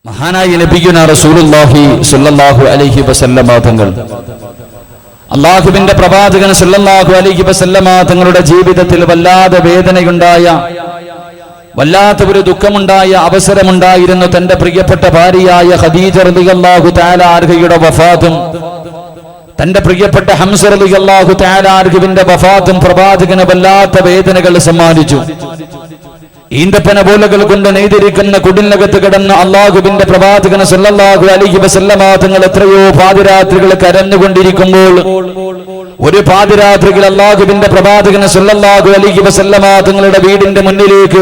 മഹാനായ നബിയുനാ റസൂലുള്ളാഹി സ്വല്ലല്ലാഹു അലൈഹി വസല്ലമ തങ്ങൾ അല്ലാഹുവിന്റെ പ്രവാചകൻ സ്വല്ലല്ലാഹു അലൈഹി വസല്ലമ തങ്ങളുടെ ജീവിതത്തിൽ വല്ലാതെ വേദനയുണ്ടായ, വല്ലാത്ത ഒരു ദുഃഖമുണ്ടായ അവസരമുണ്ടായിരുന്നു. തന്റെ പ്രിയപ്പെട്ട ഭാര്യയായ ഖദീജ റളിയല്ലാഹു തആല അൻഹയുടെ വഫാത്തും തന്റെ പ്രിയപ്പെട്ട ഹംസ റളിയല്ലാഹു തആല അൻഹുവിന്റെ വഫാത്തും പ്രവാചകന് വല്ലാത്ത വേദനകൾ സമ്മാനിച്ചു. ഈന്തപ്പന പോലകൾ കൊണ്ട് നെയ്തിരിക്കുന്ന കുടിലിനകത്ത് കിടന്ന അള്ളാഹുവിന്റെ പ്രവാചകൻ സല്ലല്ലാഹു അലൈഹി വസല്ലമ തങ്ങൾ എത്രയോ പാതിരാത്രികൾ കരഞ്ഞുകൊണ്ടിരിക്കുമ്പോൾ ഒരു പാതിരാത്രിയിൽ അള്ളാഹുവിന്റെ പ്രവാചകൻ സല്ലല്ലാഹു അലൈഹി വസല്ലമ തങ്ങളുടെ വീടിന്റെ മുന്നിലേക്ക്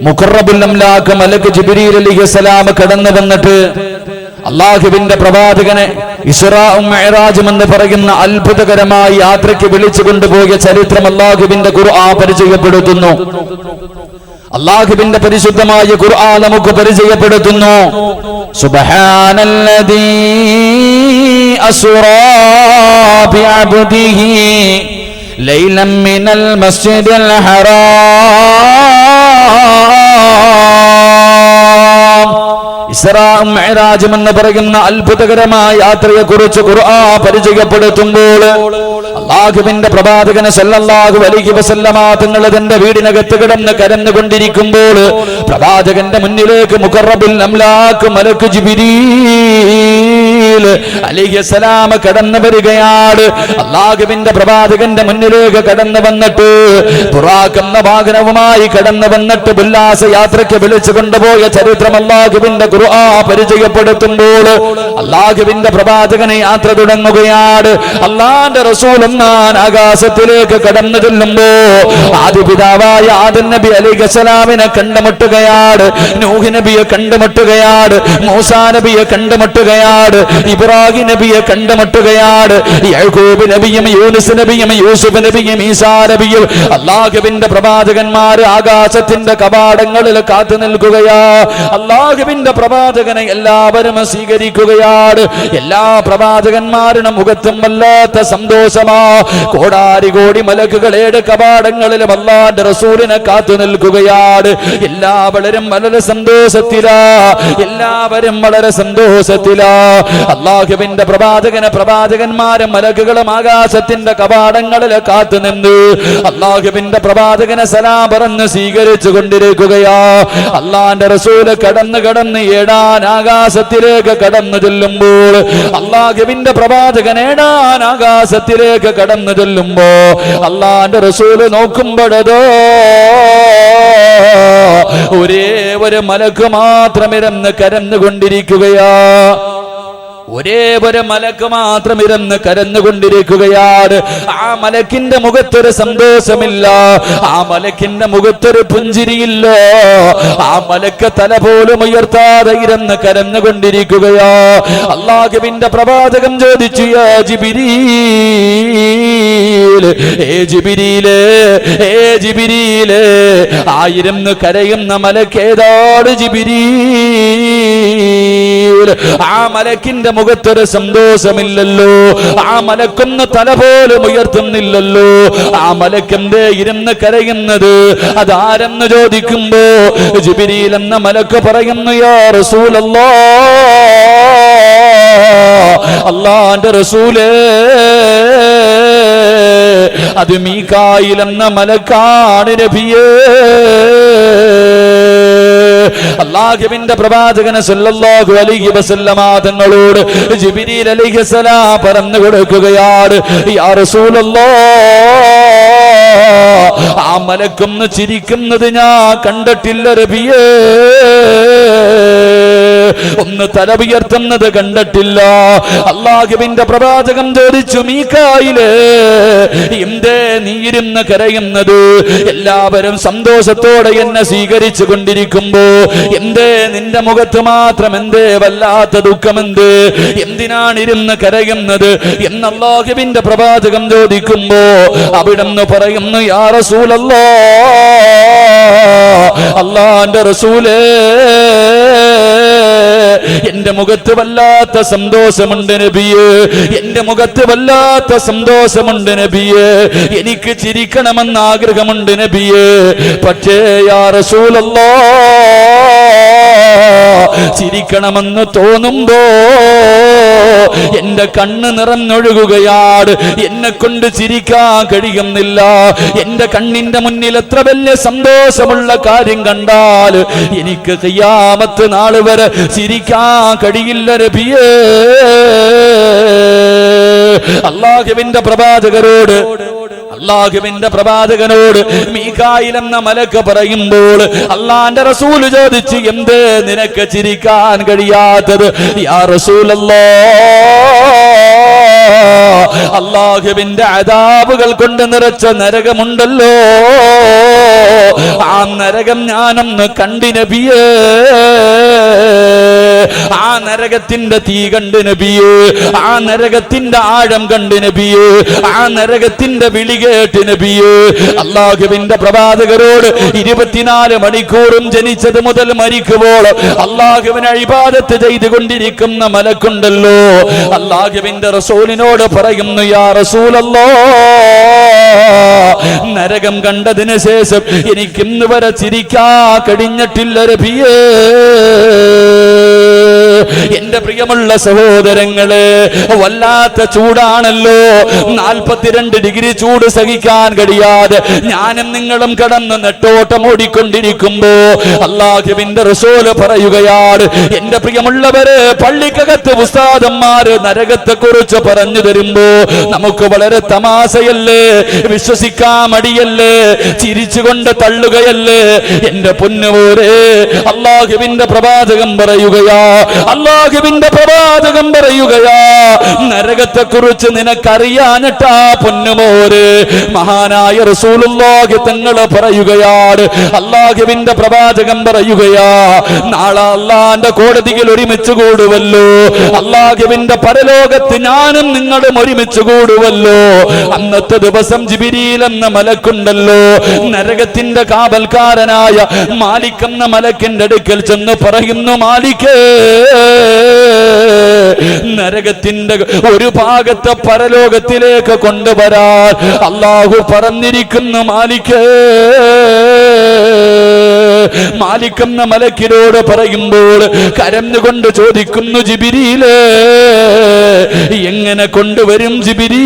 മുഖറബുൽ അംലാക്ക് മലക്ക് ജിബ്രീൽ അലൈഹിസ്സലാം കടന്നു വന്നിട്ട് അള്ളാഹുവിന്റെ പ്രവാചകനെ ഇസ്റാഉം മിഅ്റാജും എന്ന് പറയുന്ന അത്ഭുതകരമായ യാത്രയ്ക്ക് വിളിച്ചു കൊണ്ടുപോയ ചരിത്രം അള്ളാഹുവിന്റെ ഖുർആൻ പരിചയപ്പെടുത്തുന്നു. അല്ലാഹുവിന്റെ പരിശുദ്ധമായ ഖുർആൻ നമുക്ക് പരിചയപ്പെടുത്തുന്നു. സുബ്ഹാനല്ലദീ അസ്റാ ബിഅബ്ദിഹി ലൈലൻ മിനൽ മസ്ജിദിൽ ഹറാം. ഇസ്റാഉം മിഅ്റാജും എന്ന് പറയുന്ന അത്ഭുതകരമായ യാത്രയെ കുറിച്ച് ഖുർആൻ പരിചയപ്പെടുത്തുമ്പോൾ അല്ലാഹുവിന്റെ പ്രവാചകൻ സല്ലല്ലാഹു അലൈഹി വസല്ലമ തങ്ങൾ തന്റെ വീടിനകത്ത് കിടന്ന് കരഞ്ഞുകൊണ്ടിരിക്കുമ്പോൾ പ്രവാചകന്റെ മുന്നിലേക്ക് മുഖറബുൽ അംലാക്ക് മലക്ക് ജിബ്രീൽ അലൈഹിസ്സലാം കടന്നു വരികയാണ്. അല്ലാഹുവിന്റെ പ്രവാചകന്റെ മുന്നിലേക്ക് കടന്നു വന്നിട്ട് ബുറാഖ് എന്ന വാഹനവുമായി കടന്നു വന്നിട്ട് ഉല്ലാസ യാത്രയ്ക്ക് വിളിച്ചു കൊണ്ടുപോയ ചരിത്രം അല്ലാഹുവിന്റെ ഖുർആൻ പരിചയപ്പെടുത്തുമ്പോൾ അല്ലാഹുവിന്റെ പ്രവാചകനെ യാത്ര തുടങ്ങുകയാണ്. അല്ലാഹുവിന്റെ റസൂൽ ആകാശത്തിലേക്ക് കടന്നു ചെല്ലുമ്പോ ആദിപിതാവായ ആദം നബി അലൈഹിസ്സലാമിനെ കണ്ടുമുട്ടുകയാണ്, നൂഹ് നബിയെ കണ്ടുമുട്ടുകയാണ്, മൂസാ നബിയെ കണ്ടുമുട്ടുകയാണ്, ഇബ്രാഹിം നബിയെ കണ്ടുമുട്ടുകയാണ്, യാക്കൂബ് നബിയും യൂനുസ് നബിയും യൂസുഫ് നബിയും ഈസാ നബിയും അല്ലാഹുവിന്റെ പ്രവാചകന്മാര് ആകാശത്തിന്റെ കവാടങ്ങളിൽ കാത്തു നിൽക്കുകയാ. അല്ലാഹുവിന്റെ പ്രവാചകനെ എല്ലാവരും സ്വീകരിക്കുകയാണ്. എല്ലാ പ്രവാചകന്മാരുടെ മുഖത്തും വല്ലാത്ത സന്തോഷമാണ്. കോടാരി കോടി മലക്കുകളേടെ കവാടങ്ങളിലും അല്ലാഹുവിന്റെ റസൂലിനെ കാത്തു നിൽക്കുകയാണ്. എല്ലാവരും വളരെ സന്തോഷത്തിലാ, എല്ലാവരും വളരെ സന്തോഷത്തിലാ. അല്ലാഹുവിന്റെ പ്രവാചകന്മാരും മലക്കുകളും ആകാശത്തിന്റെ കവാടങ്ങളിൽ കാത്തു നിന്ന് അല്ലാഹുവിന്റെ പ്രവാചകനെ സലാം പറഞ്ഞ് സ്വീകരിച്ചു കൊണ്ടിരിക്കുകയാ. അല്ലാഹുവിന്റെ റസൂല് കടന്ന് ഏഴാൻ ആകാശത്തിലേക്ക് കടന്നു ചെല്ലുമ്പോൾ അല്ലാഹുവിന്റെ പ്രവാചകൻ ഏഴാൻ ആകാശത്തിലേക്ക് കടന്നു ചെല്ലുമ്പോ അല്ലാഹുവിന്റെ റസൂല് നോക്കുമ്പോഴതോ ഒരേ ഒരു മലക്ക് മാത്രം ഇരുന്ന് കരഞ്ഞുകൊണ്ടിരിക്കുകയാ. ഒരേ ഒരു മലക്ക് മാത്രം ഇരുന്ന് കരഞ്ഞുകൊണ്ടിരിക്കുകയാണ്. ആ മലക്കിന്റെ മുഖത്തൊരു സന്തോഷമില്ല, ആ മലക്കിന്റെ മുഖത്തൊരു പുഞ്ചിരിയില്ല. ആ മലക്ക് തല പോലും ഉയർത്താതെ ഇരുന്ന് കരഞ്ഞുകൊണ്ടിരിക്കുകയാ. അല്ലാഹുവിന്റെ പ്രവാചകൻ ചോദിച്ചു, യാ ജിബ്രീൽ, ഏ ജിബ്രീലേ, ഏ ജിബ്രീലേ, ആയിരുന്ന് കരയുന്ന മലക്ക് ഏതാണ് ജിബ്രീൽ? ആ മലക്കിന്റെ മുഖത്തൊരു സന്തോഷമില്ലല്ലോ, ആ മലക്കൊന്ന് തല പോലും ഉയർത്തുന്നില്ലല്ലോ. ആ മലക്കെന്തേ ഇരുന്ന് കരയുന്നത്? അതാരെന്ന് ചോദിക്കുമ്പോ ജിബ്രീൽ എന്ന മലക്ക് പറയുന്നു, യാ റസൂലല്ലാഹ്, അല്ലാഹുവിന്റെ റസൂലേ, അത് മീകായിൽ എന്ന മലക്കാണ് നബിയേ. അല്ലാഹുവിന്റെ പ്രവാചകൻ സല്ലല്ലാഹു അലൈഹി വസല്ലമ തങ്ങളോട് ജിബ്രീൽ അലൈഹിസ്സലാം പറഞ്ഞു കൊടുക്കുകയാണ്, യാ റസൂലല്ലാഹ്, ആ മലക്കൊന്ന് ചിരിക്കുന്നത് ഞാൻ കണ്ടിട്ടില്ല നബിയേ, ഒന്ന് തല ഉയർത്തുന്നത് കണ്ടിട്ടില്ല. അല്ലാഹുവിന്റെ പ്രവാചകൻ ചോദിച്ചു, മീകായിലേ, എന്തേ നീ ഇരുന്ന് കരയുന്നത്? എല്ലാവരും സന്തോഷത്തോടെ എന്നെ സ്വീകരിച്ചു കൊണ്ടിരിക്കുമ്പോ എന്തേ നിന്റെ മുഖത്ത് മാത്രം എന്തേ വല്ലാത്ത ദുഃഖമെന്ത്? എന്തിനാണ് ഇരുന്ന് കരയുന്നത് എന്ന് അല്ലാഹുവിന്റെ പ്രവാചകൻ ചോദിക്കുമ്പോ അവിടുന്ന് പറയുന്നു, യാ റസൂലല്ലാഹ്, അല്ലാഹുവിന്റെ റസൂലേ, എന്റെ മുഖത്ത് വല്ലാത്ത സന്തോഷമുണ്ട് നബിയേ, എന്റെ മുഖത്ത് വല്ലാത്ത സന്തോഷമുണ്ട് നബിയേ, എനിക്ക് ചിരിക്കണമെന്ന് ആഗ്രഹമുണ്ട് നബിയേ. പക്ഷേ യാ റസൂലല്ലാഹ്, ചിരിക്കണമെന്ന് തോന്നുമ്പോ എന്റെ കണ്ണ് നിറഞ്ഞൊഴുകുകയാണ്, എന്നെ കൊണ്ട് ചിരിക്കാൻ കഴിയുന്നില്ല. എന്റെ കണ്ണിന്റെ മുന്നിൽ എത്ര വലിയ സന്തോഷമുള്ള കാര്യം കണ്ടാൽ എനിക്ക് ഖിയാമത്ത് നാൾ വരെ ചിരിക്കാൻ കഴിയില്ല നബിയേ. അല്ലാഹുവിന്റെ പ്രവാചകനോട് മീകായിൽ എന്ന മലക്ക് പറയുമ്പോൾ അള്ളാന്റെ റസൂൽ ചോദിച്ചു, എന്തേ നിനക്ക് ചിരിക്കാൻ കഴിയാത്തത്? യാ റസൂലല്ലാഹ്, അല്ലാഹുവിന്റെ അദാബുകൾ കൊണ്ട് നിറച്ച നരകമുണ്ടല്ലോ, ആ നരകം ഞാനൊന്ന് കണ്ടു നബിയേ. ആ നരകത്തിന്റെ തീ കണ്ടു നബിയേ, ആ നരകത്തിന്റെ ആഴം കണ്ടു നബിയേ, ആ നരകത്തിന്റെ വിളി കേട്ട് നബിയേ. അല്ലാഹുവിന്റെ പ്രവാചകരോട് 24 മണിക്കൂറും ജനിച്ചത് മുതൽ മരിക്കുമ്പോൾ അല്ലാഹുവിനെ ഇബാദത്ത് ചെയ്തുകൊണ്ടിരിക്കുന്ന മലക്കുണ്ടല്ലോ, അല്ലാഹുവിന്റെ റസൂലിനോട് പറയുന്നു, യാ റസൂലല്ലാഹ്, നരകം കണ്ടതിന് ശേഷം എനിക്ക് ഇന്ന് വരെ ചിരിക്കാൻ കഴിഞ്ഞിട്ടില്ല നബിയേ. എന്റെ പ്രിയമുള്ള സഹോദരങ്ങളെ, വല്ലാത്ത ചൂടാണല്ലോ, 42 ഡിഗ്രി ചൂട് സഹിക്കാൻ കഴിയാതെ ഞാനും നിങ്ങളും കടന്ന് നെട്ടോട്ടം ഓടിക്കൊണ്ടിരിക്കുമ്പോ അല്ലാഹുവിന്റെ റസൂൽ പറയുകയാണ്, എന്റെ പ്രിയമുള്ളവരെ, പള്ളിക്കകത്ത് ഉസ്താദന്മാര് നരകത്തെ കുറിച്ച് പറഞ്ഞു തരുമ്പോ നമുക്ക് വളരെ തമാശയല്ലേ, വിശ്വസിക്കാൻ മടിയല്ലേ, ചിരിച്ചുകൊണ്ട് തള്ളുകയല്ലേ. എന്റെ പൊന്നുപോരെ, അല്ലാഹുവിന്റെ പ്രവാചകൻ പറയുകയാ, നരകത്തെ കുറിച്ച് നിനക്കറിയാനിട്ടാ പൊന്നുമോര്. മഹാനായ റസൂലുള്ളാഹി തങ്ങൾ പറയുകയാണ്, അല്ലാഹുവിന്റെ പ്രവാചകൻ പറയുകയാ, നാളെ അല്ലാഹുവിന്റെ കോടതിയിൽ ഒരുമിച്ച് കൂടുവല്ലോ, അല്ലാഹുവിന്റെ പരലോകത്ത് ഞാനും നിങ്ങളും ഒരുമിച്ച് കൂടുവല്ലോ. അന്നത്തെ ദിവസം ജിബ്രീൽ എന്ന മലക്കുണ്ടല്ലോ, നരകത്തിന്റെ കാവൽക്കാരനായ മാലിക് എന്ന മലക്കിന്റെ അടുക്കൽ ചെന്ന് പറയുന്നു, മാലിക്കേ, നരകത്തിന്റെ ഒരു ഭാഗത്തെ പരലോകത്തിലേക്ക് കൊണ്ടുവരാൻ അല്ലാഹു പറഞ്ഞിരിക്കുന്നു മാലിക്കേ. മാലിക് എന്ന മലക്കിനോട് പറയുമ്പോൾ കരഞ്ഞുകൊണ്ട് ചോദിക്കുന്നു, ജിബ്രീലേ, എങ്ങനെ കൊണ്ടുവരും ജിബ്രീൽ,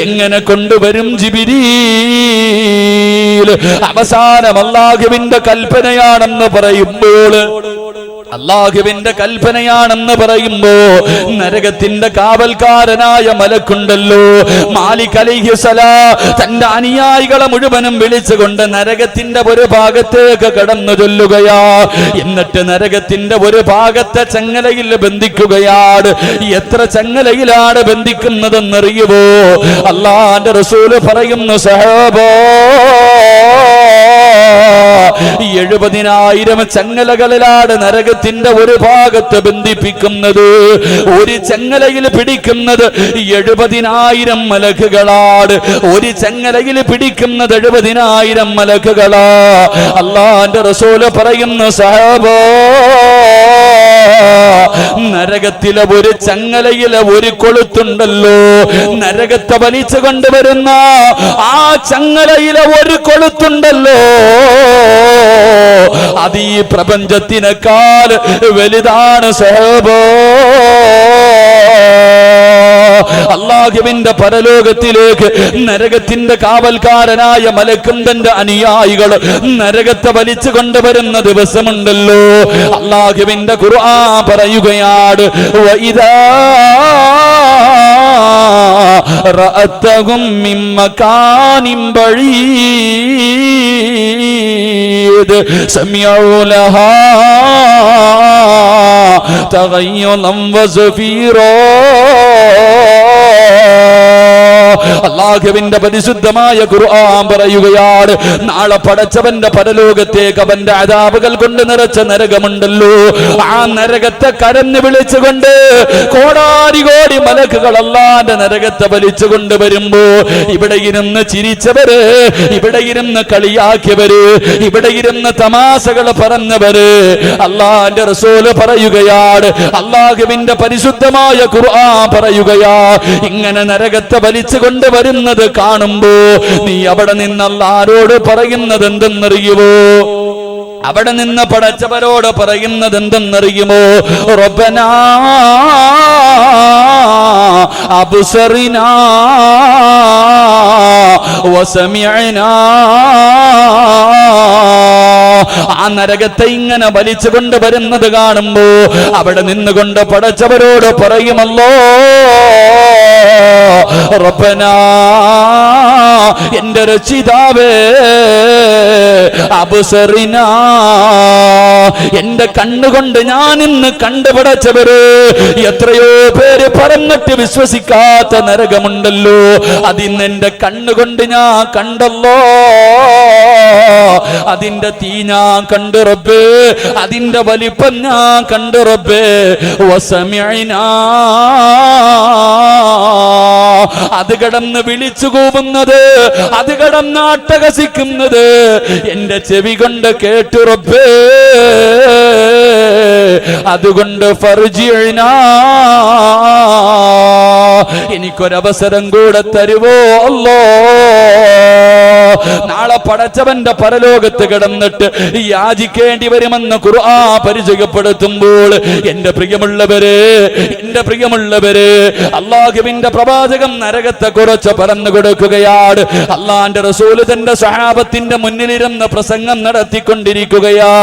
എങ്ങനെ കൊണ്ടുവരും ജിബ്രീൽ? അവസാനം അല്ലാഹുവിന്റെ കൽപ്പനയാണെന്ന് പറയുമ്പോൾ നരകത്തിന്റെ കാവൽക്കാരനായ മലക്കുണ്ടല്ലോ, മാലിക് അലൈഹിസ്സലാം, തന്റെ അനുയായികളെ മുഴുവനും വിളിച്ചുകൊണ്ട് നരകത്തിന്റെ ഒരു ഭാഗത്തേക്ക് കടന്നു ചൊല്ലുകയാ. എന്നിട്ട് നരകത്തിന്റെ ഒരു ഭാഗത്തെ ചങ്ങലയിൽ ബന്ധിക്കുകയാണ്. എത്ര ചങ്ങലയിലാണ് ബന്ധിക്കുന്നതെന്നറിയുമോ? അല്ലാഹുവിന്റെ റസൂൽ പറയുന്നു, സഹാബാ, 70,000 ചങ്ങലകളിലാണ് നരകത്തിന്റെ ഒരു ഭാഗത്ത് ബന്ധിപ്പിക്കുന്നത്. ഒരു ചങ്ങലയിൽ പിടിക്കുന്നത് 70,000 മലക്കുകളാണ്. ഒരു ചങ്ങലയിൽ പിടിക്കുന്നത് 70,000 മലക്കുകളാ. അല്ലാഹുവിന്റെ റസൂൽ പറയുന്നു, സഹാബാ, നരകത്തിലെ ഒരു ചങ്ങലയിലെ ഒരു കൊളുത്തുണ്ടല്ലോ, നരകത്തെ വലിച്ചു കൊണ്ടുവരുന്ന ആ ചങ്ങലയിലെ ഒരു കൊളുത്തുണ്ടല്ലോ, അത് ഈ പ്രപഞ്ചത്തിനേക്കാൾ വലുതാണ് സഹബോ. അല്ലാഹുവിന്റെ പരലോകത്തിലേക്ക് നരകത്തിന്റെ കാവൽക്കാരനായ മലക്കും തന്റെ അനുയായികൾ നരകത്തെ വലിച്ചു കൊണ്ടുവരുന്ന ദിവസമുണ്ടല്ലോ. അല്ലാഹുവിന്റെ ഖുർആൻ പറയുകയാണ്, വഇദാ റഅതഹും മിൻ മകാനിൻ ബഈദ് സമിഉ ലഹാ തഗയ്യുദൻ വസഫീറാ. അല്ലാഹുവിന്റെ പരിശുദ്ധമായ ഖുർആൻ പറയുകയാണ്, നാളെ പടച്ചവന്റെ പരലോകത്തേക്ക് അവന്റെ അദാബുകൾ കൊണ്ട് നിറച്ച നരകമുണ്ടല്ലോ, ആ നരകത്തെ കരഞ്ഞു വിളിച്ചുകൊണ്ട് കോടാരി കോടി മലക്കുകൾ അല്ലാഹുവിന്റെ നരകത്തെ വലിച്ചുകൊണ്ട് വരുമ്പോ ഇവിടെ ഇരുന്ന് ചിരിച്ചവര്, ഇവിടെ ഇരുന്ന് കളിയാക്കിയവര്, ഇവിടെ ഇരുന്ന് തമാശകൾ പറഞ്ഞവര്, അല്ലാഹുവിന്റെ റസൂല് പറയുകയാണ്, അല്ലാഹുവിന്റെ പരിശുദ്ധമായ ഖുർആൻ പറയുകയാ, ഇങ്ങനെ നരകത്തെ വലിച്ചു കൊണ്ടുവരുന്നത് കാണുമ്പോ നീ അവിടെ നിന്ന് അല്ലാഹുവോട് പറയുന്നത് എന്തെന്നറിയുമോ? അവിടെ നിന്ന് പടച്ചവരോട് പറയുന്നത് എന്തെന്നറിയുമോ? റബ്ബനാ അബ്സറിനാ വസമിഅനാ. ആ നരകത്തെ ഇങ്ങനെ വലിച്ചു കൊണ്ടുവരുന്നത് കാണുമ്പോ അവിടെ നിന്നുകൊണ്ട് പടച്ചവരോട് പറയുമല്ലോ, റബ്ബനാ എന്റെ രക്ഷിതാവേ, അബ്സറിനാ എന്റെ കണ്ണുകൊണ്ട് ഞാൻ ഇന്ന് കണ്ടുപടച്ചവര്, എത്രയോ പേര് പറഞ്ഞിട്ട് വിശ്വസിക്കാത്ത നരകമുണ്ടല്ലോ, അതിന്ന് എന്റെ കണ്ണുകൊണ്ട് ഞാൻ കണ്ടല്ലോ, അതിന്റെ തീ ഞാൻ കണ്ടു റബ്ബേ, അതിന്റെ വലിപ്പം ഞാൻ കണ്ടു റബ്ബേ, വസമിഅനാ അത് കടന്ന് വിളിച്ചു കൂവുന്നത്, അത് കടന്ന് അട്ടഹസിക്കുന്നത് എന്റെ ചെവി കൊണ്ട് കേട്ടു റബ്ബേ, അതുകൊണ്ട് ഫർജിഅനാ എനിക്കൊരവസരം കൂടെ തരുവോ അല്ലോ. നാളെ പടച്ചവന്റെ പരലോകത്ത് കിടന്നിട്ട് യാചിക്കേണ്ടി വരുമെന്ന് ഖുർആൻ പരിചയപ്പെടുത്തുമ്പോൾ എന്റെ പ്രിയമുള്ളവര് അല്ലാഹുവിന്റെ പ്രവാചകൻ നരകത്തെ കുറിച്ച് പറഞ്ഞു കൊടുക്കുകയാണ്. അല്ലാഹുവിന്റെ റസൂല് തന്റെ സ്വഹാബത്തിന്റെ മുന്നിലിരുന്ന് പ്രസംഗം നടത്തിക്കൊണ്ടിരിക്കുകയാ.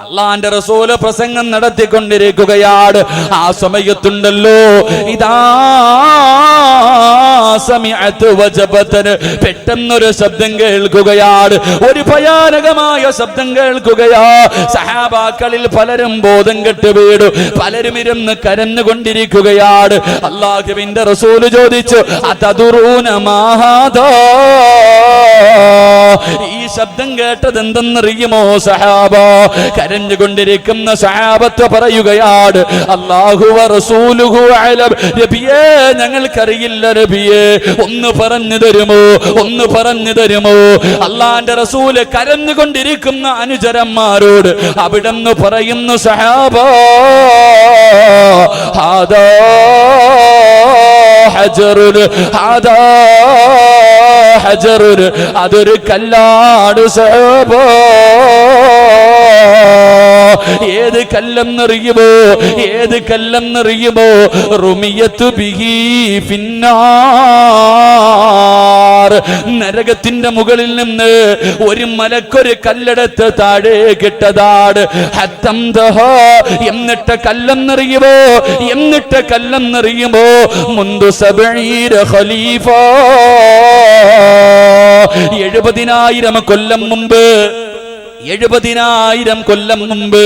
അല്ലാഹുവിന്റെ റസൂല് പ്രസംഗം നടത്തിക്കൊണ്ടിരിക്കുകയാണ്. ആ സമയത്തുണ്ടല്ലോ, ഇതാ സമിഅത്ത് വജബതൻ, പെട്ടെന്നൊരു ശബ്ദം കേൾക്കുകയാണ്, ഒരു ഭയാനകമായ ശബ്ദം കേൾക്കുകയാ. സഹാബാക്കളിൽ പലരും ബോധം കെട്ട് വീണു, പലരും ഇരുന്ന് കരഞ്ഞുകൊണ്ടിരിക്കുകയാണ്. അല്ലാഹുവിന്റെ റസൂല് ചോദിച്ചു, അതദറൂന മാ ഹാദാ, ഈ ശബ്ദം കേട്ടത് എന്തെന്നറിയുമോ സഹാബ? കരഞ്ഞുകൊണ്ടിരിക്കുന്ന സഹാബത്ത് പറയുകയാണ്, അല്ലാഹു വ റസൂലുഹു അലം. നബിയേ, ഞങ്ങൾക്കറിയില്ല നബിയേ, ഒന്ന് പറഞ്ഞു തരുമോ, ഒന്ന് പറഞ്ഞു തരുമോ? അല്ലാഹുവിന്റെ റസൂല് കരഞ്ഞുകൊണ്ടിരിക്കുന്ന അനുചരന്മാരോട് അവിടെന്ന് പറയുന്നു, സഹാബ ഹാദാ ഹജറുൻ, ഹാദാ ഹജറുൻ, അതൊരു കല്ലാണ് സഹാബ. ഏത് കല്ലെന്നറിയുമോ? ഏത് കല്ലെന്നറിയുമോ? റുമിയത്തു ബിഹി ഫിന്നാർ, നരകത്തിന്റെ മുകളിൽ നിന്ന് ഒരു മലക്കൊരു കല്ലെടുത്ത് താഴെ കിട്ടതാണ്. എന്നിട്ട് കല്ലെന്നറിയുമോ? എന്നിട്ട് കല്ലെന്നറിയുമോ? മുന്തു സബഈന ഖലീഫ, 70,000 കൊല്ലം മുമ്പ്, 70,000 കൊല്ലം മുമ്പ്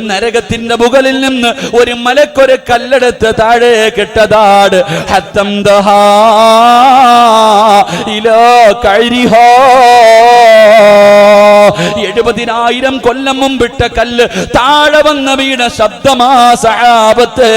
നരകത്തിന്റെ മുകളിൽ നിന്ന് ഒരു മലക്കൊരു കല്ലെടുത്ത് താഴെ കിട്ടതാണ്. 70,000 കൊല്ലം മുമ്പിട്ട കല്ല് താഴെ വന്ന വീണ ശബ്ദമാ സഹാബത്തെ